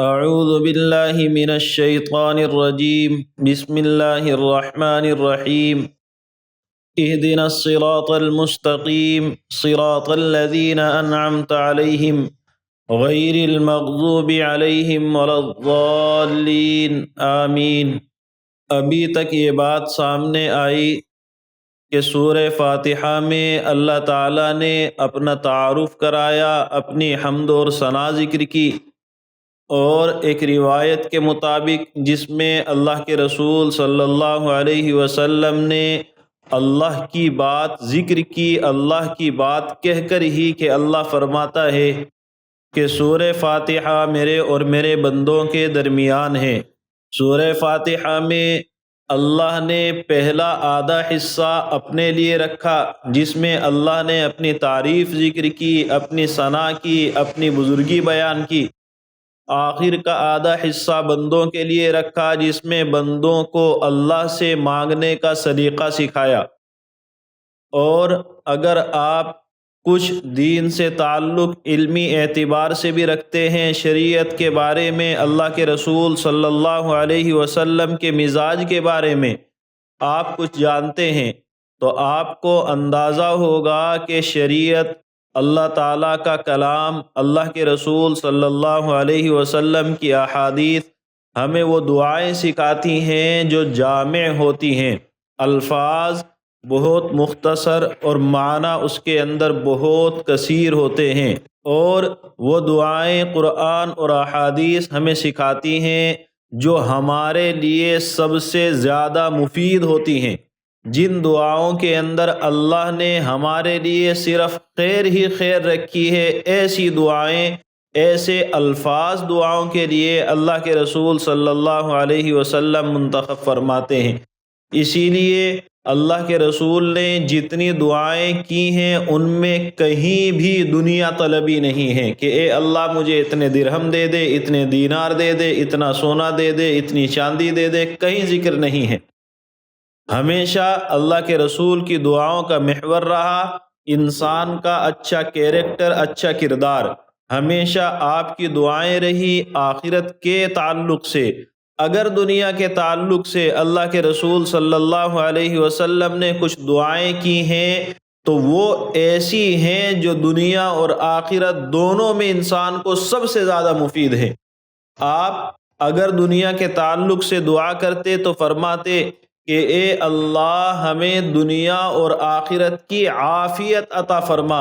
اعوذ باللہ من الشیطان الرجیم بسم اللہ الرحمن الرحیم اہدنا الصراط المستقیم صراط الذین انعمت علیہم غیر المغضوب علیہم ولا الضالین آمین۔ ابھی تک یہ بات سامنے آئی کہ سورہ فاتحہ میں اللہ تعالیٰ نے اپنا تعارف کرایا، اپنی حمد اور ثنا ذکر کی، اور ایک روایت کے مطابق جس میں اللہ کے رسول صلی اللہ علیہ وسلم نے اللہ کی بات ذکر کی، اللہ کی بات کہہ کر ہی کہ اللہ فرماتا ہے کہ سورہ فاتحہ میرے اور میرے بندوں کے درمیان ہے۔ سورہ فاتحہ میں اللہ نے پہلا آدھا حصہ اپنے لیے رکھا جس میں اللہ نے اپنی تعریف ذکر کی، اپنی ثنا کی، اپنی بزرگی بیان کی۔ آخر کا آدھا حصہ بندوں کے لیے رکھا جس میں بندوں کو اللہ سے مانگنے کا سلیقہ سکھایا۔ اور اگر آپ کچھ دین سے تعلق علمی اعتبار سے بھی رکھتے ہیں، شریعت کے بارے میں، اللہ کے رسول صلی اللہ علیہ وسلم کے مزاج کے بارے میں آپ کچھ جانتے ہیں، تو آپ کو اندازہ ہوگا کہ شریعت، اللہ تعالیٰ کا کلام، اللہ کے رسول صلی اللہ علیہ وسلم کی احادیث ہمیں وہ دعائیں سکھاتی ہیں جو جامع ہوتی ہیں، الفاظ بہت مختصر اور معنی اس کے اندر بہت کثیر ہوتے ہیں، اور وہ دعائیں قرآن اور احادیث ہمیں سکھاتی ہیں جو ہمارے لیے سب سے زیادہ مفید ہوتی ہیں۔ جن دعاؤں کے اندر اللہ نے ہمارے لیے صرف خیر ہی خیر رکھی ہے، ایسی دعائیں، ایسے الفاظ دعاؤں کے لیے اللہ کے رسول صلی اللہ علیہ وسلم منتخب فرماتے ہیں۔ اسی لیے اللہ کے رسول نے جتنی دعائیں کی ہیں ان میں کہیں بھی دنیا طلبی نہیں ہے کہ اے اللہ مجھے اتنے درہم دے دے، اتنے دینار دے دے، اتنا سونا دے دے، اتنی چاندی دے دے، کہیں ذکر نہیں ہے۔ ہمیشہ اللہ کے رسول کی دعاؤں کا محور رہا انسان کا اچھا کیریکٹر، اچھا کردار۔ ہمیشہ آپ کی دعائیں رہی آخرت کے تعلق سے۔ اگر دنیا کے تعلق سے اللہ کے رسول صلی اللہ علیہ وسلم نے کچھ دعائیں کی ہیں تو وہ ایسی ہیں جو دنیا اور آخرت دونوں میں انسان کو سب سے زیادہ مفید ہیں۔ آپ اگر دنیا کے تعلق سے دعا کرتے تو فرماتے کہ اے اللہ ہمیں دنیا اور آخرت کی عافیت عطا فرما۔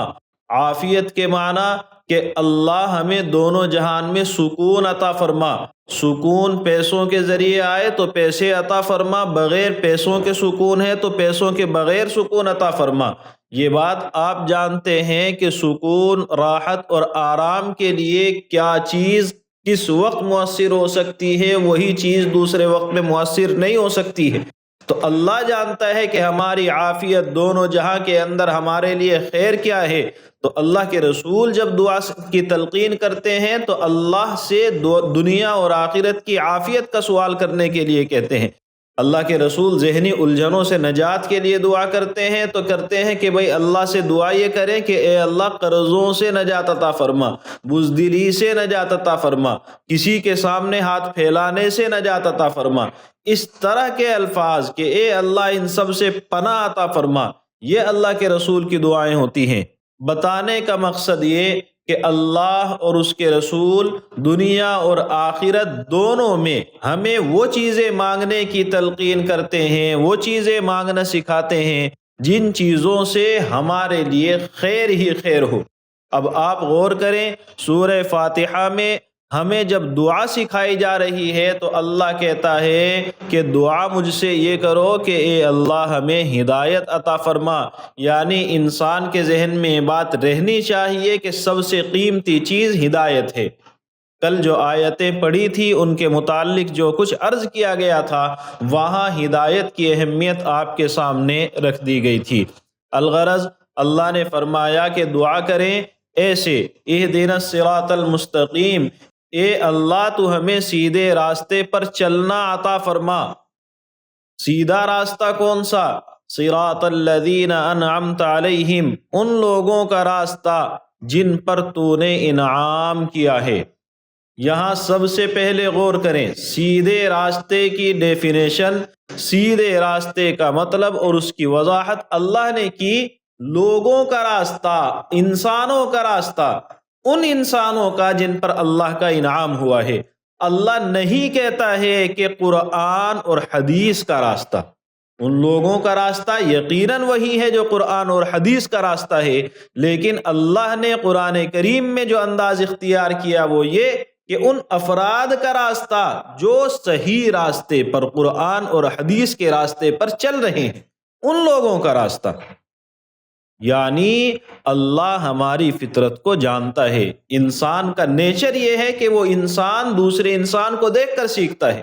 عافیت کے معنی کہ اللہ ہمیں دونوں جہان میں سکون عطا فرما۔ سکون پیسوں کے ذریعے آئے تو پیسے عطا فرما، بغیر پیسوں کے سکون ہے تو پیسوں کے بغیر سکون عطا فرما۔ یہ بات آپ جانتے ہیں کہ سکون، راحت اور آرام کے لیے کیا چیز کس وقت مؤثر ہو سکتی ہے، وہی چیز دوسرے وقت میں مؤثر نہیں ہو سکتی ہے۔ تو اللہ جانتا ہے کہ ہماری عافیت دونوں جہاں کے اندر ہمارے لیے خیر کیا ہے۔ تو اللہ کے رسول جب دعا کی تلقین کرتے ہیں تو اللہ سے دنیا اور آخرت کی عافیت کا سوال کرنے کے لیے کہتے ہیں۔ اللہ کے رسول ذہنی الجھنوں سے نجات کے لیے دعا کرتے ہیں تو کرتے ہیں کہ بھئی اللہ سے دعا یہ کریں کہ اے اللہ قرضوں سے نجات عطا فرما، بزدلی سے نجات عطا فرما، کسی کے سامنے ہاتھ پھیلانے سے نجات عطا فرما۔ اس طرح کے الفاظ کہ اے اللہ ان سب سے پناہ عطا فرما، یہ اللہ کے رسول کی دعائیں ہوتی ہیں۔ بتانے کا مقصد یہ کہ اللہ اور اس کے رسول دنیا اور آخرت دونوں میں ہمیں وہ چیزیں مانگنے کی تلقین کرتے ہیں، وہ چیزیں مانگنا سکھاتے ہیں جن چیزوں سے ہمارے لیے خیر ہی خیر ہو۔ اب آپ غور کریں، سورہ فاتحہ میں ہمیں جب دعا سکھائی جا رہی ہے تو اللہ کہتا ہے کہ دعا مجھ سے یہ کرو کہ اے اللہ ہمیں ہدایت عطا فرما۔ یعنی انسان کے ذہن میں یہ بات رہنی چاہیے کہ سب سے قیمتی چیز ہدایت ہے۔ کل جو آیتیں پڑھی تھی ان کے متعلق جو کچھ عرض کیا گیا تھا وہاں ہدایت کی اہمیت آپ کے سامنے رکھ دی گئی تھی۔ الغرض اللہ نے فرمایا کہ دعا کریں ایسے، اہدنا الصراط المستقیم، اے اللہ تو ہمیں سیدھے راستے پر چلنا عطا فرما۔ سیدھا راستہ کون سا؟ صراط الذین انعمت علیہم، ان لوگوں کا راستہ جن پر تو نے انعام کیا ہے۔ یہاں سب سے پہلے غور کریں، سیدھے راستے کی ڈیفینیشن، سیدھے راستے کا مطلب اور اس کی وضاحت اللہ نے کی۔ لوگوں کا راستہ، انسانوں کا راستہ، ان انسانوں کا جن پر اللہ کا انعام ہوا ہے۔ اللہ نہیں کہتا ہے کہ قرآن اور حدیث کا راستہ، ان لوگوں کا راستہ یقیناً وہی ہے جو قرآن اور حدیث کا راستہ ہے، لیکن اللہ نے قرآن کریم میں جو انداز اختیار کیا وہ یہ کہ ان افراد کا راستہ جو صحیح راستے پر، قرآن اور حدیث کے راستے پر چل رہے ہیں، ان لوگوں کا راستہ۔ یعنی اللہ ہماری فطرت کو جانتا ہے، انسان کا نیچر یہ ہے کہ وہ انسان دوسرے انسان کو دیکھ کر سیکھتا ہے،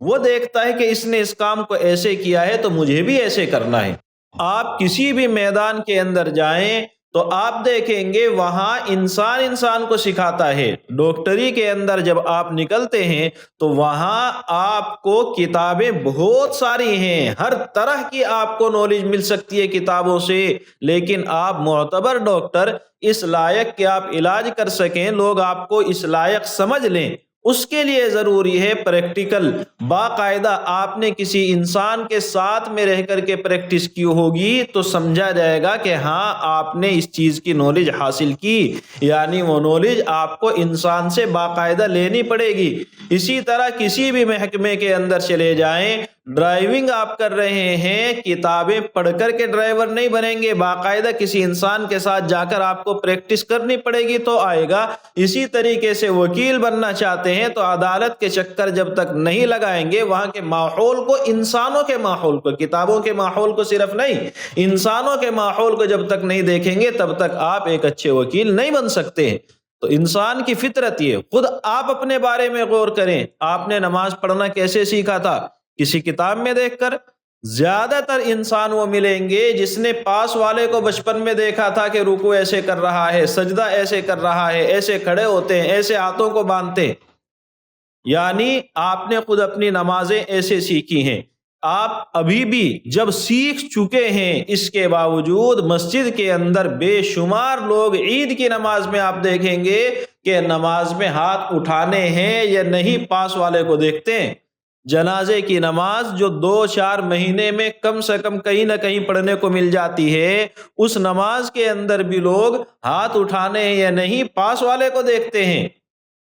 وہ دیکھتا ہے کہ اس نے اس کام کو ایسے کیا ہے تو مجھے بھی ایسے کرنا ہے۔ آپ کسی بھی میدان کے اندر جائیں تو آپ دیکھیں گے وہاں انسان انسان کو سکھاتا ہے۔ ڈاکٹری کے اندر جب آپ نکلتے ہیں تو وہاں آپ کو کتابیں بہت ساری ہیں، ہر طرح کی آپ کو نالج مل سکتی ہے کتابوں سے، لیکن آپ معتبر ڈاکٹر، اس لائق کہ آپ علاج کر سکیں، لوگ آپ کو اس لائق سمجھ لیں، اس کے لیے ضروری ہے پریکٹیکل، باقاعدہ آپ نے کسی انسان کے ساتھ میں رہ کر کے پریکٹس کی ہوگی تو سمجھا جائے گا کہ ہاں آپ نے اس چیز کی نالج حاصل کی، یعنی وہ نالج آپ کو انسان سے باقاعدہ لینی پڑے گی۔ اسی طرح کسی بھی محکمے کے اندر چلے جائیں، ڈرائیونگ آپ کر رہے ہیں، کتابیں پڑھ کر کے ڈرائیور نہیں بنیں گے، باقاعدہ کسی انسان کے ساتھ جا کر آپ کو پریکٹس کرنی پڑے گی تو آئے گا۔ اسی طریقے سے وکیل بننا چاہتے ہیں تو عدالت کے چکر جب تک نہیں لگائیں گے، وہاں کے ماحول کو، انسانوں کے ماحول کو، کتابوں کے ماحول کو صرف نہیں، انسانوں کے ماحول کو جب تک نہیں دیکھیں گے تب تک آپ ایک اچھے وکیل نہیں بن سکتے ہیں۔ تو انسان کی فطرت یہ، خود آپ اپنے بارے میں غور کریں، آپ نے نماز پڑھنا کیسے سیکھا تھا؟ کسی کتاب میں دیکھ کر؟ زیادہ تر انسان وہ ملیں گے جس نے پاس والے کو بچپن میں دیکھا تھا کہ رکوع ایسے کر رہا ہے، سجدہ ایسے کر رہا ہے، ایسے کھڑے ہوتے ہیں، ایسے ہاتھوں کو باندھتے ہیں، یعنی آپ نے خود اپنی نمازیں ایسے سیکھی ہیں۔ آپ ابھی بھی جب سیکھ چکے ہیں، اس کے باوجود مسجد کے اندر بے شمار لوگ عید کی نماز میں آپ دیکھیں گے کہ نماز میں ہاتھ اٹھانے ہیں یا نہیں پاس والے کو دیکھتے ہیں۔ جنازے کی نماز جو 2-4 مہینے میں کم سے کم کہیں نہ کہیں پڑھنے کو مل جاتی ہے، اس نماز کے اندر بھی لوگ ہاتھ اٹھانے ہیں یا نہیں پاس والے کو دیکھتے ہیں۔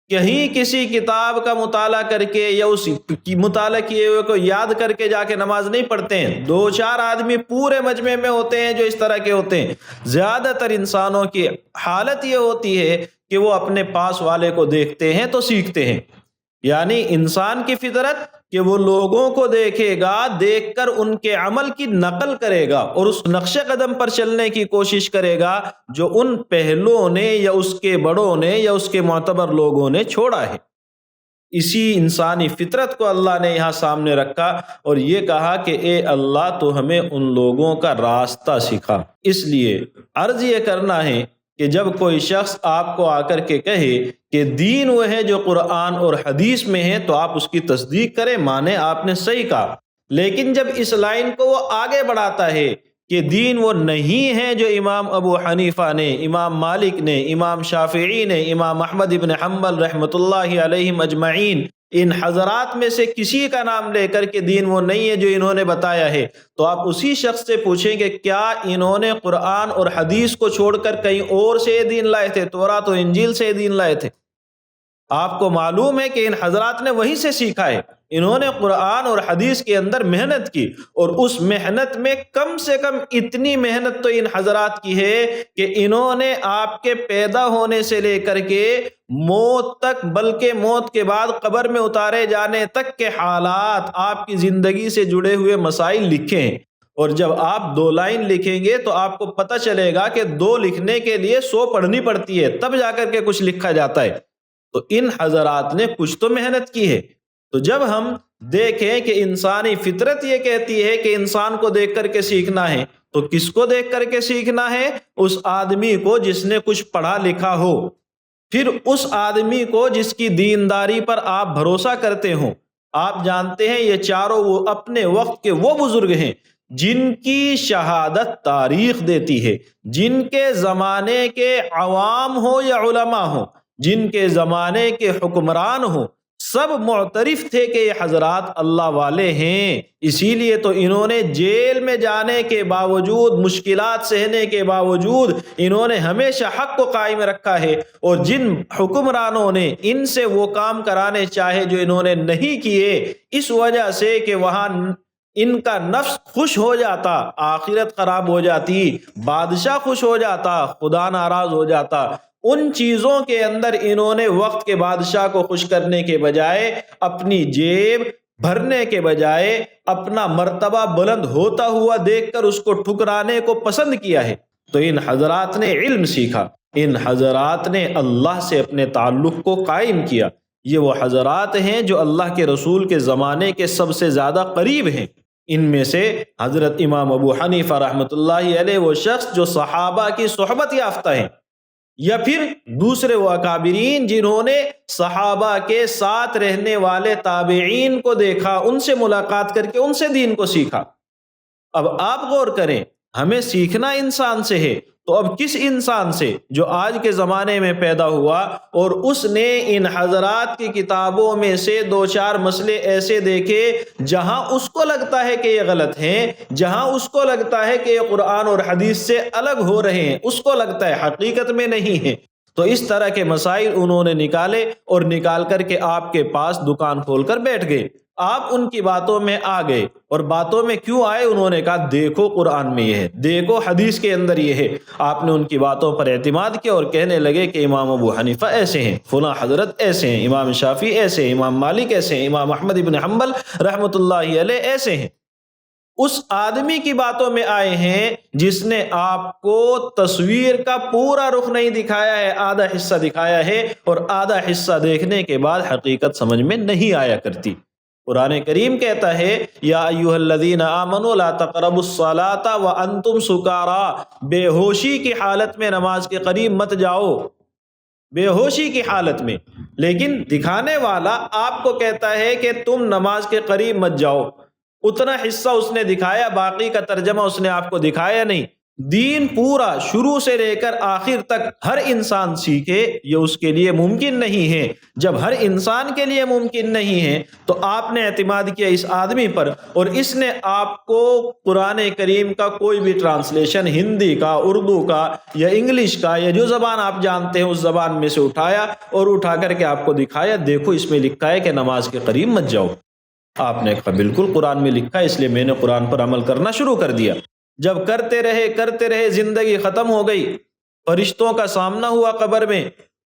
کہیں کسی کتاب کا مطالعہ کر کے یا اس مطالعہ کیے ہوئے کو یاد کر کے جا کے نماز نہیں پڑھتے ہیں۔ 2-4 آدمی پورے مجمع میں ہوتے ہیں جو اس طرح کے ہوتے ہیں۔ زیادہ تر انسانوں کی حالت یہ ہوتی ہے کہ وہ اپنے پاس والے کو دیکھتے ہیں تو سیکھتے ہیں، یعنی انسان کی فطرت کہ وہ لوگوں کو دیکھے گا، دیکھ کر ان کے عمل کی نقل کرے گا اور اس نقش قدم پر چلنے کی کوشش کرے گا جو ان پہلوؤں نے یا اس کے بڑوں نے یا اس کے معتبر لوگوں نے چھوڑا ہے۔ اسی انسانی فطرت کو اللہ نے یہاں سامنے رکھا اور یہ کہا کہ اے اللہ تو ہمیں ان لوگوں کا راستہ سکھا۔ اس لیے عرض یہ کرنا ہے کہ جب کوئی شخص آپ کو آ کر کے کہے کہ دین وہ ہے جو قرآن اور حدیث میں ہے تو آپ اس کی تصدیق کریں، مانیں آپ نے صحیح کہا، لیکن جب اس لائن کو وہ آگے بڑھاتا ہے کہ دین وہ نہیں ہے جو امام ابو حنیفہ نے، امام مالک نے، امام شافعی نے، امام احمد ابن حنبل رحمۃ اللہ علیہم اجمعین، ان حضرات میں سے کسی کا نام لے کر کے دین وہ نہیں ہے جو انہوں نے بتایا ہے، تو آپ اسی شخص سے پوچھیں کہ کیا انہوں نے قرآن اور حدیث کو چھوڑ کر کہیں اور سے دین لائے تھے؟ تورات و انجیل سے دین لائے تھے؟ آپ کو معلوم ہے کہ ان حضرات نے وہیں سے سیکھا ہے، انہوں نے قرآن اور حدیث کے اندر محنت کی، اور اس محنت میں کم سے کم اتنی محنت تو ان حضرات کی ہے کہ انہوں نے آپ کے پیدا ہونے سے لے کر کے موت تک، بلکہ موت کے بعد قبر میں اتارے جانے تک کے حالات، آپ کی زندگی سے جڑے ہوئے مسائل لکھے ہیں۔ اور جب آپ 2 لائن لکھیں گے تو آپ کو پتہ چلے گا کہ 2 لکھنے کے لیے 100 پڑھنی پڑتی ہے، تب جا کر کے کچھ لکھا جاتا ہے۔ تو ان حضرات نے کچھ تو محنت کی ہے۔ تو جب ہم دیکھیں کہ انسانی فطرت یہ کہتی ہے کہ انسان کو دیکھ کر کے سیکھنا ہے، تو کس کو دیکھ کر کے سیکھنا ہے؟ اس آدمی کو جس نے کچھ پڑھا لکھا ہو، پھر اس آدمی کو جس کی دینداری پر آپ بھروسہ کرتے ہوں۔ آپ جانتے ہیں یہ چاروں وہ اپنے وقت کے وہ بزرگ ہیں جن کی شہادت تاریخ دیتی ہے، جن کے زمانے کے عوام ہو یا علماء ہو، جن کے زمانے کے حکمران ہوں، سب معترف تھے کہ یہ حضرات اللہ والے ہیں، اسی لیے تو انہوں نے جیل میں جانے کے باوجود، مشکلات سہنے کے باوجود انہوں نے ہمیشہ حق کو قائم رکھا ہے، اور جن حکمرانوں نے ان سے وہ کام کرانے چاہے جو انہوں نے نہیں کیے، اس وجہ سے کہ وہاں ان کا نفس خوش ہو جاتا، آخرت خراب ہو جاتی، بادشاہ خوش ہو جاتا، خدا ناراض ہو جاتا، ان چیزوں کے اندر انہوں نے وقت کے بادشاہ کو خوش کرنے کے بجائے، اپنی جیب بھرنے کے بجائے، اپنا مرتبہ بلند ہوتا ہوا دیکھ کر اس کو ٹھکرانے کو پسند کیا ہے۔ تو ان حضرات نے علم سیکھا، ان حضرات نے اللہ سے اپنے تعلق کو قائم کیا۔ یہ وہ حضرات ہیں جو اللہ کے رسول کے زمانے کے سب سے زیادہ قریب ہیں۔ ان میں سے حضرت امام ابو حنیفہ رحمۃ اللہ علیہ وہ شخص جو صحابہ کی صحبت یافتہ ہیں، یا پھر دوسرے وہ اکابرین جنہوں نے صحابہ کے ساتھ رہنے والے تابعین کو دیکھا، ان سے ملاقات کر کے ان سے دین کو سیکھا۔ اب آپ غور کریں، ہمیں سیکھنا انسان سے ہے، تو اب کس انسان سے جو آج کے زمانے میں پیدا ہوا اور اس نے ان حضرات کی کتابوں میں سے دو چار مسئلے ایسے دیکھے جہاں اس کو لگتا ہے کہ یہ غلط ہیں، جہاں اس کو لگتا ہے کہ یہ قرآن اور حدیث سے الگ ہو رہے ہیں، اس کو لگتا ہے حقیقت میں نہیں ہے، تو اس طرح کے مسائل انہوں نے نکالے اور نکال کر کے آپ کے پاس دکان کھول کر بیٹھ گئے۔ آپ ان کی باتوں میں آ گئے، اور باتوں میں کیوں آئے؟ انہوں نے کہا دیکھو قرآن میں یہ ہے، دیکھو حدیث کے اندر یہ ہے۔ آپ نے ان کی باتوں پر اعتماد کیا اور کہنے لگے کہ امام ابو حنیفہ ایسے ہیں، فلاں حضرت ایسے ہیں، امام شافعی ایسے ہیں، امام مالک ایسے ہیں، امام احمد بن حنبل رحمۃ اللہ علیہ ایسے ہیں۔ اس آدمی کی باتوں میں آئے ہیں جس نے آپ کو تصویر کا پورا رخ نہیں دکھایا ہے، آدھا حصہ دکھایا ہے، اور آدھا حصہ دیکھنے کے بعد حقیقت سمجھ میں نہیں آیا کرتی۔ قرآن کریم کہتا ہے یا ایھا الذین آمنوا لا تقربوا الصلاۃ وانتم سکارى، بے ہوشی کی حالت میں نماز کے قریب مت جاؤ، بے ہوشی کی حالت میں، لیکن دکھانے والا آپ کو کہتا ہے کہ تم نماز کے قریب مت جاؤ۔ اتنا حصہ اس نے دکھایا، باقی کا ترجمہ اس نے آپ کو دکھایا نہیں۔ دین پورا شروع سے لے کر آخر تک ہر انسان سیکھے، یہ اس کے لیے ممکن نہیں ہے۔ جب ہر انسان کے لیے ممکن نہیں ہے تو آپ نے اعتماد کیا اس آدمی پر، اور اس نے آپ کو قرآن کریم کا کوئی بھی ٹرانسلیشن ہندی کا، اردو کا یا انگلش کا یا جو زبان آپ جانتے ہیں اس زبان میں سے اٹھایا اور اٹھا کر کے آپ کو دکھایا، دیکھو اس میں لکھا ہے کہ نماز کے قریب مت جاؤ۔ آپ نے کہا بالکل قرآن میں لکھا ہے، اس لیے میں نے قرآن پر عمل کرنا شروع کر دیا۔ جب کرتے رہے زندگی ختم ہو گئی، فرشتوں کا سامنا ہوا قبر میں،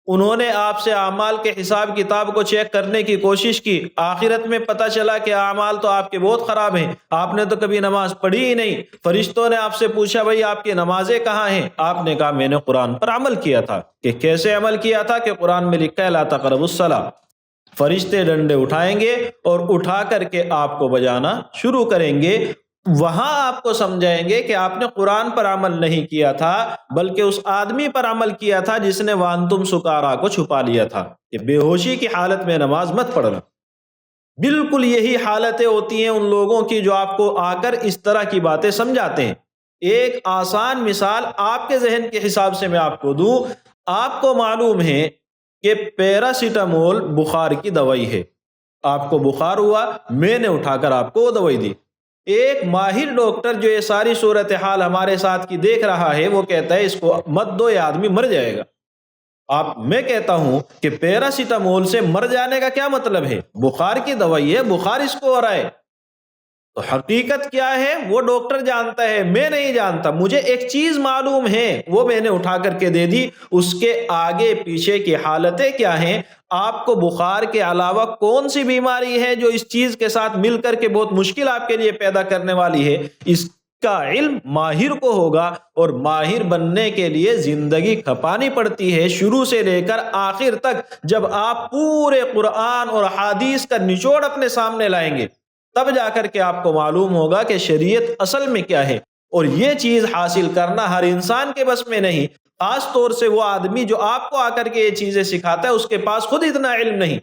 انہوں نے آپ سے اعمال کے حساب کتاب کو چیک کرنے کی کوشش کی، آخرت میں پتہ چلا کہ اعمال تو آپ کے بہت خراب ہیں، آپ نے تو کبھی نماز پڑھی ہی نہیں۔ فرشتوں نے آپ سے پوچھا بھائی آپ کی نمازیں کہاں ہیں؟ آپ نے کہا میں نے قرآن پر عمل کیا تھا۔ کہ کیسے عمل کیا تھا؟ کہ قرآن میں لکھا ہے لا تقربوا الصلاۃ۔ فرشتے ڈنڈے اٹھائیں گے اور اٹھا کر کے آپ کو بجانا شروع کریں گے، وہاں آپ کو سمجھائیں گے کہ آپ نے قرآن پر عمل نہیں کیا تھا بلکہ اس آدمی پر عمل کیا تھا جس نے وانتم سکارا کو چھپا لیا تھا کہ بے ہوشی کی حالت میں نماز مت پڑھنا۔ بالکل یہی حالتیں ہوتی ہیں ان لوگوں کی جو آپ کو آ کر اس طرح کی باتیں سمجھاتے ہیں۔ ایک آسان مثال آپ کے ذہن کے حساب سے میں آپ کو دوں، آپ کو معلوم ہے کہ پیراسیٹامول بخار کی دوائی ہے، آپ کو بخار ہوا، میں نے اٹھا کر آپ کو وہ دوائی دی۔ ایک ماہر ڈاکٹر جو یہ ساری صورتحال ہمارے ساتھ کی دیکھ رہا ہے وہ کہتا ہے اس کو مت دو، یہ آدمی مر جائے گا۔ میں کہتا ہوں کہ پیراسیٹامول سے مر جانے کا کیا مطلب ہے؟ بخار کی دوائی ہے، بخار اس کو ہو رہا ہے۔ تو حقیقت کیا ہے وہ ڈاکٹر جانتا ہے، میں نہیں جانتا۔ مجھے ایک چیز معلوم ہے، وہ میں نے اٹھا کر کے دے دی، اس کے آگے پیچھے کی حالتیں کیا ہیں، آپ کو بخار کے علاوہ کون سی بیماری ہے جو اس چیز کے ساتھ مل کر کے بہت مشکل آپ کے لیے پیدا کرنے والی ہے، اس کا علم ماہر کو ہوگا، اور ماہر بننے کے لیے زندگی کھپانی پڑتی ہے شروع سے لے کر آخر تک۔ جب آپ پورے قرآن اور حدیث کا نچوڑ اپنے سامنے لائیں گے تب جا کر کے آپ کو معلوم ہوگا کہ شریعت اصل میں کیا ہے، اور یہ چیز حاصل کرنا ہر انسان کے بس میں نہیں، خاص طور سے وہ آدمی جو آپ کو آ کر کے یہ چیزیں سکھاتا ہے اس کے پاس خود اتنا علم نہیں۔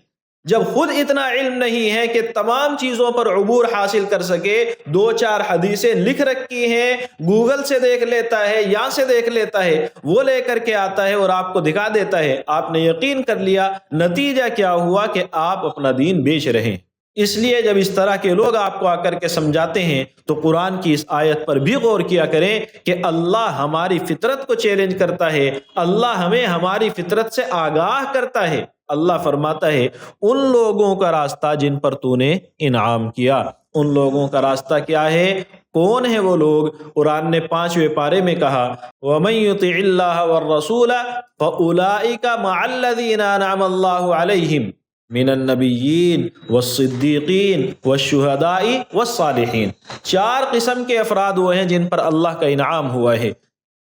جب خود اتنا علم نہیں ہے کہ تمام چیزوں پر عبور حاصل کر سکے، 2-4 حدیثیں لکھ رکھی ہیں، گوگل سے دیکھ لیتا ہے، یہاں سے دیکھ لیتا ہے، وہ لے کر کے آتا ہے اور آپ کو دکھا دیتا ہے، آپ نے یقین کر لیا، نتیجہ کیا ہوا کہ آپ اپنا دین بیچ رہے ہیں۔ اس لیے جب اس طرح کے لوگ آپ کو آ کر کے سمجھاتے ہیں تو قرآن کی اس آیت پر بھی غور کیا کریں کہ اللہ ہماری فطرت کو چیلنج کرتا ہے، اللہ ہمیں ہماری فطرت سے آگاہ کرتا ہے۔ اللہ فرماتا ہے ان لوگوں کا راستہ جن پر تو نے انعام کیا۔ ان لوگوں کا راستہ کیا ہے؟ کون ہے وہ لوگ؟ قرآن نے 5ویں پارے میں کہا وَمَن يُطِعِ اللَّهَ وَالرَّسُولَ فَأُولَٰئِكَ مَعَ الَّذِينَ أَنْعَمَ اللَّهُ عَلَيْهِمْ من النبیین والصدیقین والشہداء والصالحین۔ 4 قسم کے افراد وہ ہیں جن پر اللہ کا انعام ہوا ہے۔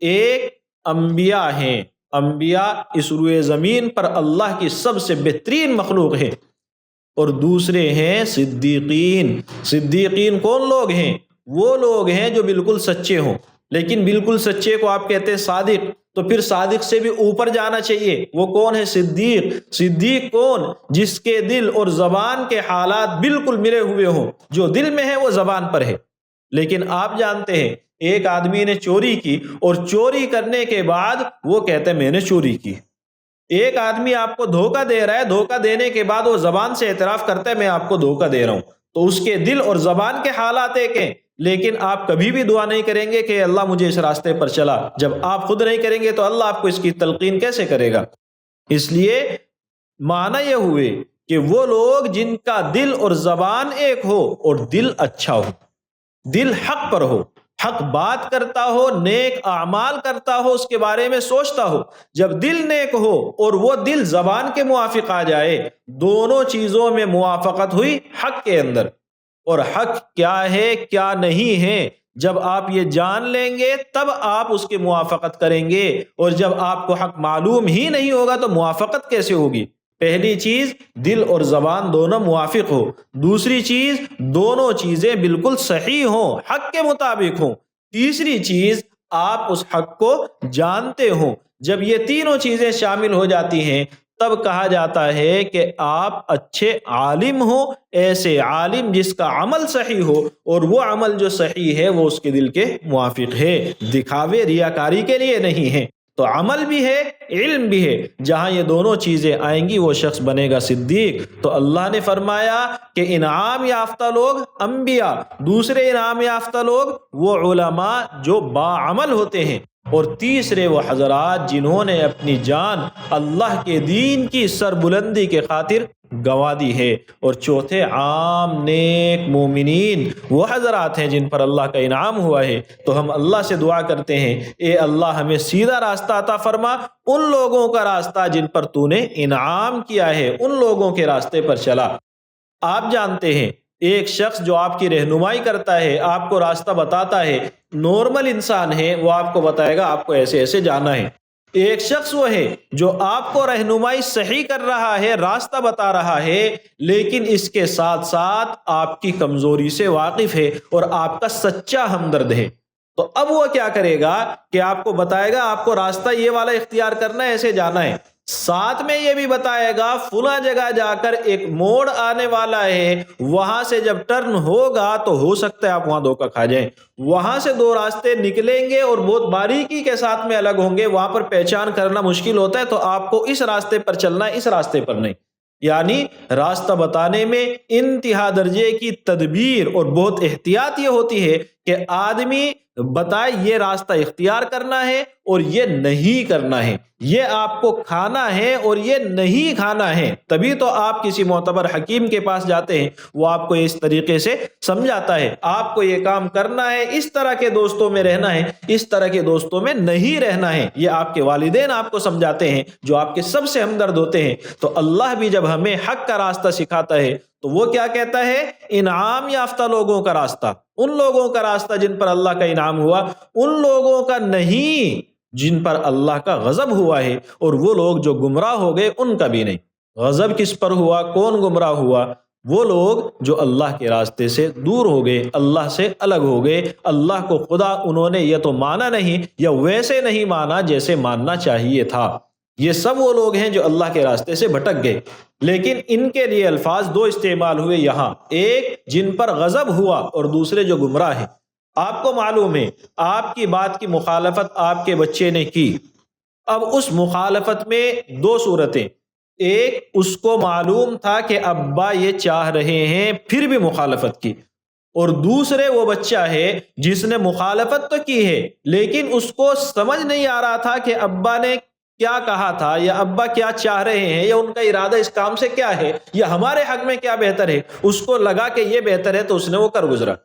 ایک انبیاء ہیں، انبیاء اس روئے زمین پر اللہ کی سب سے بہترین مخلوق ہے۔ اور دوسرے ہیں صدیقین۔ صدیقین کون لوگ ہیں؟ وہ لوگ ہیں جو بالکل سچے ہوں، لیکن بالکل سچے کو آپ کہتے ہیں صادق، تو پھر صادق سے بھی اوپر جانا چاہیے۔ وہ کون ہے؟ صدیق۔ صدیق کون؟ جس کے دل اور زبان کے حالات بالکل ملے ہوئے ہوں، جو دل میں ہے وہ زبان پر ہے۔ لیکن آپ جانتے ہیں ایک آدمی نے چوری کی اور چوری کرنے کے بعد وہ کہتا ہے میں نے چوری کی۔ ایک آدمی آپ کو دھوکہ دے رہا ہے، دھوکہ دینے کے بعد وہ زبان سے اعتراف کرتا ہے میں آپ کو دھوکہ دے رہا ہوں، تو اس کے دل اور زبان کے حالات ایک ہیں۔ لیکن آپ کبھی بھی دعا نہیں کریں گے کہ اللہ مجھے اس راستے پر چلا۔ جب آپ خود نہیں کریں گے تو اللہ آپ کو اس کی تلقین کیسے کرے گا؟ اس لیے معنی یہ ہوئے کہ وہ لوگ جن کا دل اور زبان ایک ہو اور دل اچھا ہو، دل حق پر ہو، حق بات کرتا ہو، نیک اعمال کرتا ہو، اس کے بارے میں سوچتا ہو۔ جب دل نیک ہو اور وہ دل زبان کے موافق آ جائے، دونوں چیزوں میں موافقت ہوئی حق کے اندر۔ اور حق کیا ہے کیا نہیں ہے جب آپ یہ جان لیں گے تب آپ اس کی موافقت کریں گے، اور جب آپ کو حق معلوم ہی نہیں ہوگا تو موافقت کیسے ہوگی؟ پہلی چیز دل اور زبان دونوں موافق ہو، دوسری چیز دونوں چیزیں بالکل صحیح ہوں، حق کے مطابق ہوں، تیسری چیز آپ اس حق کو جانتے ہوں۔ جب یہ تینوں چیزیں شامل ہو جاتی ہیں تب کہا جاتا ہے کہ آپ اچھے عالم ہو، ایسے عالم جس کا عمل صحیح ہو، اور وہ عمل جو صحیح ہے وہ اس کے دل کے موافق ہے، دکھاوے ریاکاری کے لیے نہیں ہے۔ تو عمل بھی ہے، علم بھی ہے، جہاں یہ دونوں چیزیں آئیں گی وہ شخص بنے گا صدیق۔ تو اللہ نے فرمایا کہ انعام یافتہ لوگ انبیاء، دوسرے انعام یافتہ لوگ وہ علماء جو باعمل ہوتے ہیں، اور تیسرے وہ حضرات جنہوں نے اپنی جان اللہ کے دین کی سربلندی کے خاطر گنوا دی ہے، اور چوتھے عام نیک مومنین وہ حضرات ہیں جن پر اللہ کا انعام ہوا ہے۔ تو ہم اللہ سے دعا کرتے ہیں اے اللہ ہمیں سیدھا راستہ عطا فرما، ان لوگوں کا راستہ جن پر تو نے انعام کیا ہے، ان لوگوں کے راستے پر چلا۔ آپ جانتے ہیں ایک شخص جو آپ کی رہنمائی کرتا ہے، آپ کو راستہ بتاتا ہے، نارمل انسان ہے، وہ آپ کو بتائے گا آپ کو ایسے ایسے جانا ہے۔ ایک شخص وہ ہے جو آپ کو رہنمائی صحیح کر رہا ہے، راستہ بتا رہا ہے، لیکن اس کے ساتھ ساتھ آپ کی کمزوری سے واقف ہے اور آپ کا سچا ہمدرد ہے۔ تو اب وہ کیا کرے گا کہ آپ کو بتائے گا آپ کو راستہ یہ والا اختیار کرنا ہے، ایسے جانا ہے، ساتھ میں یہ بھی بتائے گا فلاں جگہ جا کر ایک موڑ آنے والا ہے، وہاں سے جب ٹرن ہوگا تو ہو سکتا ہے آپ وہاں دھوکہ کھا جائیں، وہاں سے 2 راستے نکلیں گے اور بہت باریکی کے ساتھ میں الگ ہوں گے، وہاں پر پہچان کرنا مشکل ہوتا ہے، تو آپ کو اس راستے پر چلنا ہے، اس راستے پر نہیں۔ یعنی راستہ بتانے میں انتہا درجے کی تدبیر اور بہت احتیاط یہ ہوتی ہے کہ آدمی بتائے یہ راستہ اختیار کرنا ہے اور یہ نہیں کرنا ہے، یہ آپ کو کھانا ہے اور یہ نہیں کھانا ہے، تبھی تو آپ کسی معتبر حکیم کے پاس جاتے ہیں، وہ آپ کو اس طریقے سے سمجھاتا ہے آپ کو یہ کام کرنا ہے، اس طرح کے دوستوں میں رہنا ہے، اس طرح کے دوستوں میں نہیں رہنا ہے۔ یہ آپ کے والدین آپ کو سمجھاتے ہیں جو آپ کے سب سے ہمدرد ہوتے ہیں۔ تو اللہ بھی جب ہمیں حق کا راستہ سکھاتا ہے تو وہ کیا کہتا ہے؟ انعام یافتہ لوگوں کا راستہ، ان لوگوں کا راستہ جن پر اللہ کا انعام ہوا، ان لوگوں کا نہیں جن پر اللہ کا غضب ہوا ہے، اور وہ لوگ جو گمراہ ہو گئے ان کا بھی نہیں۔ غضب کس پر ہوا؟ کون گمراہ ہوا؟ وہ لوگ جو اللہ کے راستے سے دور ہو گئے، اللہ سے الگ ہو گئے، اللہ کو خدا انہوں نے یہ تو مانا نہیں یا ویسے نہیں مانا جیسے ماننا چاہیے تھا۔ یہ سب وہ لوگ ہیں جو اللہ کے راستے سے بھٹک گئے، لیکن ان کے لیے الفاظ دو استعمال ہوئے یہاں، ایک جن پر غضب ہوا اور دوسرے جو گمراہ ہیں۔ آپ کو معلوم ہے آپ کی بات کی مخالفت آپ کے بچے نے کی، اب اس مخالفت میں دو صورتیں، ایک اس کو معلوم تھا کہ ابا یہ چاہ رہے ہیں پھر بھی مخالفت کی، اور دوسرے وہ بچہ ہے جس نے مخالفت تو کی ہے لیکن اس کو سمجھ نہیں آ رہا تھا کہ ابا نے کیا کہا تھا، یا ابا کیا چاہ رہے ہیں، یا ان کا ارادہ اس کام سے کیا ہے، یا ہمارے حق میں کیا بہتر ہے، اس کو لگا کہ یہ بہتر ہے تو اس نے وہ کر گزرا۔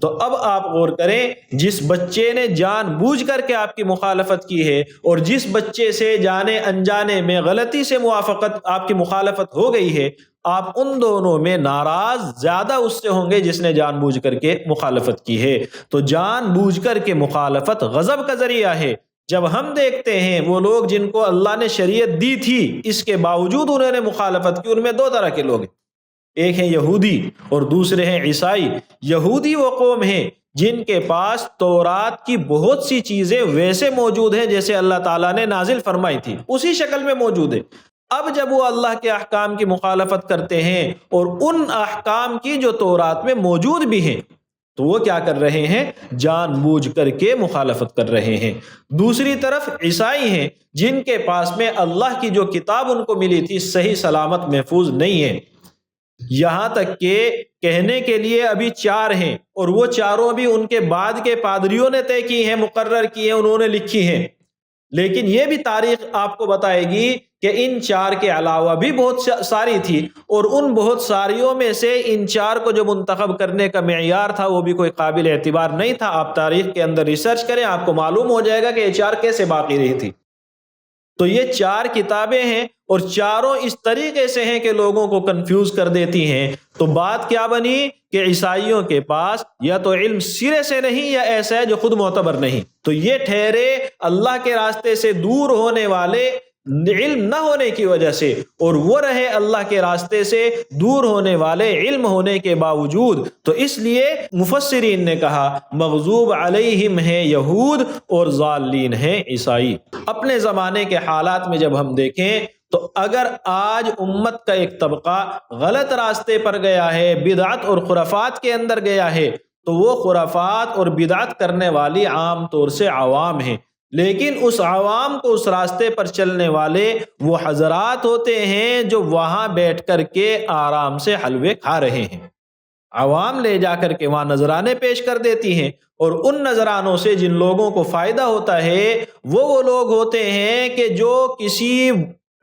تو اب آپ غور کریں، جس بچے نے جان بوجھ کر کے آپ کی مخالفت کی ہے اور جس بچے سے جانے انجانے میں غلطی سے موافقت آپ کی مخالفت ہو گئی ہے، آپ ان دونوں میں ناراض زیادہ اس سے ہوں گے جس نے جان بوجھ کر کے مخالفت کی ہے۔ تو جان بوجھ کر کے مخالفت غضب کا ذریعہ ہے۔ جب ہم دیکھتے ہیں وہ لوگ جن کو اللہ نے شریعت دی تھی اس کے باوجود انہوں نے مخالفت کی، ان میں دو طرح کے لوگ ہیں، ایک ہیں یہودی اور دوسرے ہیں عیسائی۔ یہودی وہ قوم ہیں جن کے پاس تورات کی بہت سی چیزیں ویسے موجود ہیں جیسے اللہ تعالیٰ نے نازل فرمائی تھی، اسی شکل میں موجود ہے۔ اب جب وہ اللہ کے احکام کی مخالفت کرتے ہیں اور ان احکام کی جو تورات میں موجود بھی ہیں تو وہ کیا کر رہے ہیں؟ جان بوجھ کر کے مخالفت کر رہے ہیں۔ دوسری طرف عیسائی ہیں جن کے پاس میں اللہ کی جو کتاب ان کو ملی تھی صحیح سلامت محفوظ نہیں ہے، یہاں تک کہ کہنے کے لیے ابھی چار ہیں اور وہ چاروں بھی ان کے بعد کے پادریوں نے طے کی ہیں، مقرر کی ہیں، انہوں نے لکھی ہیں، لیکن یہ بھی تاریخ آپ کو بتائے گی کہ ان چار کے علاوہ بھی بہت ساری تھی، اور ان بہت ساریوں میں سے ان چار کو جو منتخب کرنے کا معیار تھا وہ بھی کوئی قابل اعتبار نہیں تھا۔ آپ تاریخ کے اندر ریسرچ کریں، آپ کو معلوم ہو جائے گا کہ یہ چار کیسے باقی رہی تھی۔ تو یہ چار کتابیں ہیں اور چاروں اس طریقے سے ہیں کہ لوگوں کو کنفیوز کر دیتی ہیں۔ تو بات کیا بنی کہ عیسائیوں کے پاس یا تو علم سرے سے نہیں یا ایسا ہے جو خود معتبر نہیں، تو یہ ٹھہرے اللہ کے راستے سے دور ہونے والے علم نہ ہونے کی وجہ سے، اور وہ رہے اللہ کے راستے سے دور ہونے والے علم ہونے کے باوجود۔ تو اس لیے مفسرین نے کہا مغضوب علیہم ہیں یہود اور ضالین ہیں عیسائی۔ اپنے زمانے کے حالات میں جب ہم دیکھیں تو اگر آج امت کا ایک طبقہ غلط راستے پر گیا ہے، بدعت اور خرافات کے اندر گیا ہے، تو وہ خرافات اور بدعت کرنے والی عام طور سے عوام ہیں، لیکن اس عوام کو اس راستے پر چلنے والے وہ حضرات ہوتے ہیں جو وہاں بیٹھ کر کے آرام سے حلوے کھا رہے ہیں۔ عوام لے جا کر کے وہاں نذرانے پیش کر دیتی ہیں، اور ان نذرانوں سے جن لوگوں کو فائدہ ہوتا ہے وہ لوگ ہوتے ہیں کہ جو کسی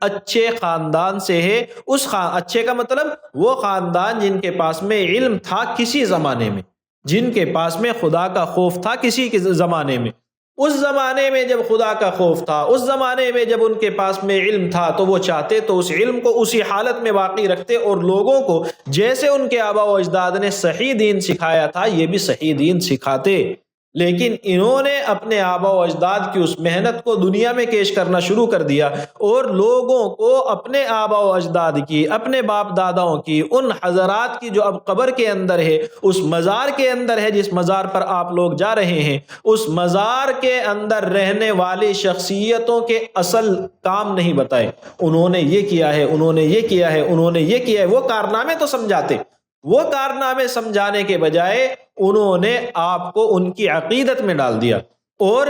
اچھے خاندان سے ہے۔ اچھے کا مطلب وہ خاندان جن کے پاس میں علم تھا کسی زمانے میں، جن کے پاس میں خدا کا خوف تھا کسی کے زمانے میں۔ اس زمانے میں جب خدا کا خوف تھا، اس زمانے میں جب ان کے پاس میں علم تھا، تو وہ چاہتے تو اس علم کو اسی حالت میں باقی رکھتے اور لوگوں کو جیسے ان کے آبا و اجداد نے صحیح دین سکھایا تھا یہ بھی صحیح دین سکھاتے۔ لیکن انہوں نے اپنے آبا و اجداد کی اس محنت کو دنیا میں پیش کرنا شروع کر دیا، اور لوگوں کو اپنے آبا و اجداد کی، اپنے باپ داداؤں کی، ان حضرات کی جو اب قبر کے اندر ہے، اس مزار کے اندر ہے جس مزار پر آپ لوگ جا رہے ہیں، اس مزار کے اندر رہنے والی شخصیتوں کے اصل کام نہیں بتائے۔ انہوں نے یہ کیا ہے، انہوں نے یہ کیا ہے، انہوں نے یہ کیا ہے، وہ کارنامے تو سمجھاتے، وہ کارنامے سمجھانے کے بجائے انہوں نے آپ کو ان کی عقیدت میں ڈال دیا، اور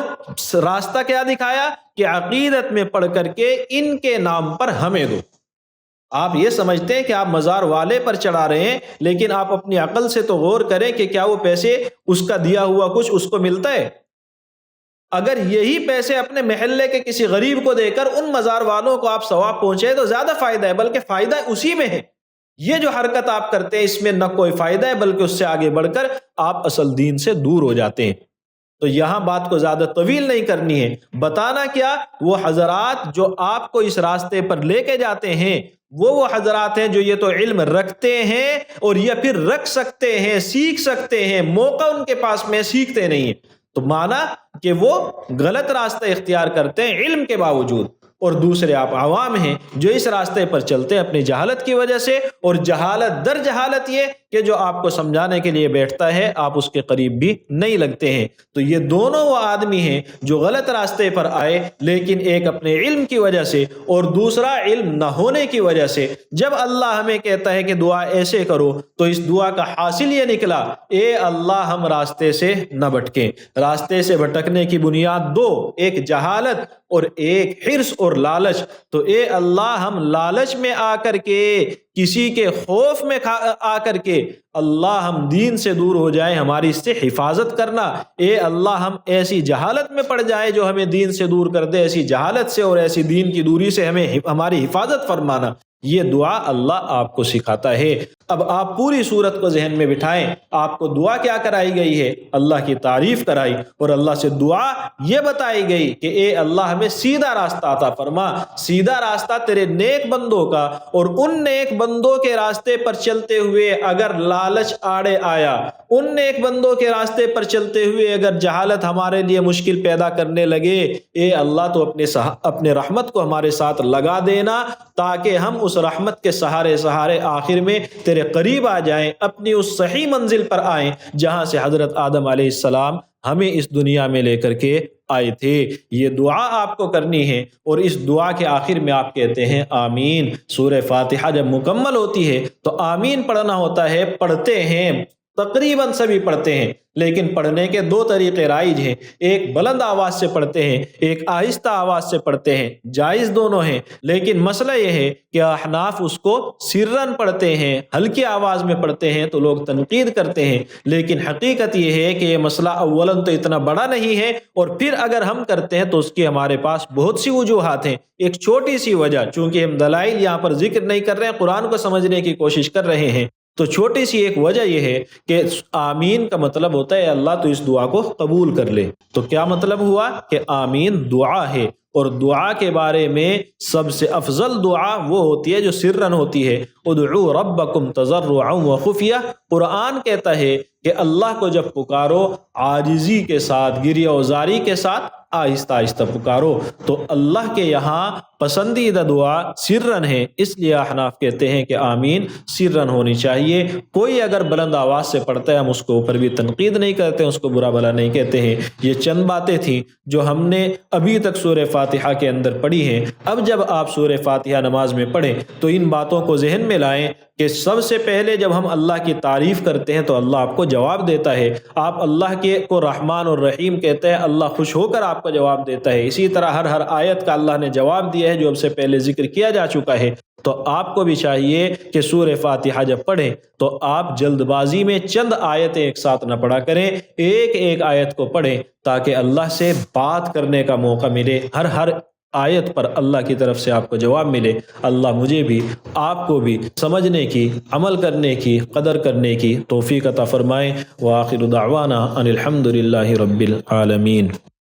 راستہ کیا دکھایا کہ عقیدت میں پڑھ کر کے ان کے نام پر ہمیں دو۔ آپ یہ سمجھتے ہیں کہ آپ مزار والے پر چڑھا رہے ہیں، لیکن آپ اپنی عقل سے تو غور کریں کہ کیا وہ پیسے اس کا دیا ہوا کچھ اس کو ملتا ہے؟ اگر یہی پیسے اپنے محلے کے کسی غریب کو دے کر ان مزار والوں کو آپ ثواب پہنچے تو زیادہ فائدہ ہے، بلکہ فائدہ اسی میں ہے۔ یہ جو حرکت آپ کرتے ہیں اس میں نہ کوئی فائدہ ہے، بلکہ اس سے آگے بڑھ کر آپ اصل دین سے دور ہو جاتے ہیں۔ تو یہاں بات کو زیادہ طویل نہیں کرنی ہے، بتانا کیا، وہ حضرات جو آپ کو اس راستے پر لے کے جاتے ہیں وہ حضرات ہیں جو یہ تو علم رکھتے ہیں اور یہ پھر رکھ سکتے ہیں، سیکھ سکتے ہیں، موقع ان کے پاس میں سیکھتے نہیں ہیں، تو مانا کہ وہ غلط راستہ اختیار کرتے ہیں علم کے باوجود، اور دوسرے آپ عوام ہیں جو اس راستے پر چلتے ہیں اپنی جہالت کی وجہ سے، اور جہالت در جہالت یہ کہ جو آپ کو سمجھانے کے لیے بیٹھتا ہے آپ اس کے قریب بھی نہیں لگتے ہیں۔ تو یہ دونوں وہ آدمی ہیں جو غلط راستے پر آئے، لیکن ایک اپنے علم کی وجہ سے اور دوسرا علم نہ ہونے کی وجہ سے۔ جب اللہ ہمیں کہتا ہے کہ دعا ایسے کرو تو اس دعا کا حاصل یہ نکلا، اے اللہ ہم راستے سے نہ بھٹکیں۔ راستے سے بھٹکنے کی بنیاد دو، ایک جہالت اور ایک حرص اور لالچ۔ تو اے اللہ ہم لالچ میں آ کر کے، کسی کے خوف میں آ کر کے اللہ ہم دین سے دور ہو جائیں، ہماری اس سے حفاظت کرنا۔ اے اللہ ہم ایسی جہالت میں پڑ جائے جو ہمیں دین سے دور کر دے، ایسی جہالت سے اور ایسی دین کی دوری سے ہماری حفاظت فرمانا۔ یہ دعا اللہ آپ کو سکھاتا ہے۔ اب آپ پوری صورت کو ذہن میں بٹھائیں، آپ کو دعا کیا کرائی گئی ہے؟ اللہ کی تعریف کرائی اور اللہ سے دعا یہ بتائی گئی کہ اے اللہ ہمیں سیدھا راستہ عطا فرما، سیدھا راستہ تیرے نیک بندوں کا، اور ان نیک بندوں کے راستے پر چلتے ہوئے اگر لالچ آڑے آیا، ان نیک بندوں کے راستے پر چلتے ہوئے اگر جہالت ہمارے لیے مشکل پیدا کرنے لگے، اے اللہ تو اپنے رحمت کو ہمارے ساتھ لگا دینا تاکہ ہم اس رحمت کے سہارے آخر میں تیرے قریب آ جائیں، اپنی اس صحیح منزل پر آئیں جہاں سے حضرت آدم علیہ السلام ہمیں اس دنیا میں لے کر کے آئے تھے۔ یہ دعا آپ کو کرنی ہے، اور اس دعا کے آخر میں آپ کہتے ہیں آمین۔ سورہ فاتحہ جب مکمل ہوتی ہے تو آمین پڑھنا ہوتا ہے، پڑھتے ہیں، تقریباً سبھی پڑھتے ہیں، لیکن پڑھنے کے دو طریقے رائج ہیں، ایک بلند آواز سے پڑھتے ہیں، ایک آہستہ آواز سے پڑھتے ہیں، جائز دونوں ہیں، لیکن مسئلہ یہ ہے کہ احناف اس کو سرن پڑھتے ہیں، ہلکی آواز میں پڑھتے ہیں تو لوگ تنقید کرتے ہیں، لیکن حقیقت یہ ہے کہ یہ مسئلہ اولاً تو اتنا بڑا نہیں ہے، اور پھر اگر ہم کرتے ہیں تو اس کی ہمارے پاس بہت سی وجوہات ہیں۔ ایک چھوٹی سی وجہ، چونکہ ہم دلائل یہاں پر ذکر نہیں کر رہے ہیں، قرآن کو سمجھنے کی کوشش کر رہے ہیں، تو چھوٹی سی ایک وجہ یہ ہے کہ آمین کا مطلب ہوتا ہے اللہ تو اس دعا کو قبول کر لے۔ تو کیا مطلب ہوا کہ آمین دعا ہے، اور دعا کے بارے میں سب سے افضل دعا وہ ہوتی ہے جو سرن ہوتی ہے، ادعوا ربکم تضرعا وخفیہ۔ قرآن کہتا ہے کہ اللہ کو جب پکارو عاجزی کے ساتھ، گریہ وزاری کے ساتھ، آہستہ آہستہ پکارو۔ تو اللہ کے یہاں پسندیدہ دعا سرن ہے، اس لیے احناف کہتے ہیں کہ آمین سرن ہونی چاہیے۔ کوئی اگر بلند آواز سے پڑھتا ہے ہم اس کو اوپر بھی تنقید نہیں کرتے ہیں، اس کو برا بھلا نہیں کہتے ہیں۔ یہ چند باتیں تھیں جو ہم نے ابھی تک سورہ فاتحہ کے اندر پڑھی ہیں۔ اب جب آپ سورہ فاتحہ نماز میں پڑھیں تو ان باتوں کو ذہن میں لائیں کہ سب سے پہلے جب ہم اللہ کی تعریف کرتے ہیں تو اللہ آپ کو جواب دیتا ہے۔ آپ اللہ کو رحمان اور رحیم کہتے ہیں، اللہ خوش ہو کر آپ کو جواب دیتا ہے۔ اسی طرح ہر آیت کا اللہ نے جواب دیا ہے جو اب سے پہلے ذکر کیا جا چکا ہے۔ تو آپ کو بھی چاہیے کہ سورہ فاتحہ جب پڑھیں تو آپ جلد بازی میں چند آیتیں ایک ساتھ نہ پڑھا کریں، ایک ایک آیت کو پڑھیں تاکہ اللہ سے بات کرنے کا موقع ملے، ہر آیت پر اللہ کی طرف سے آپ کو جواب ملے۔ اللہ مجھے بھی آپ کو بھی سمجھنے کی، عمل کرنے کی، قدر کرنے کی توفیق عطا فرمائے۔ وآخر دعوانا ان الحمد للہ رب العالمین۔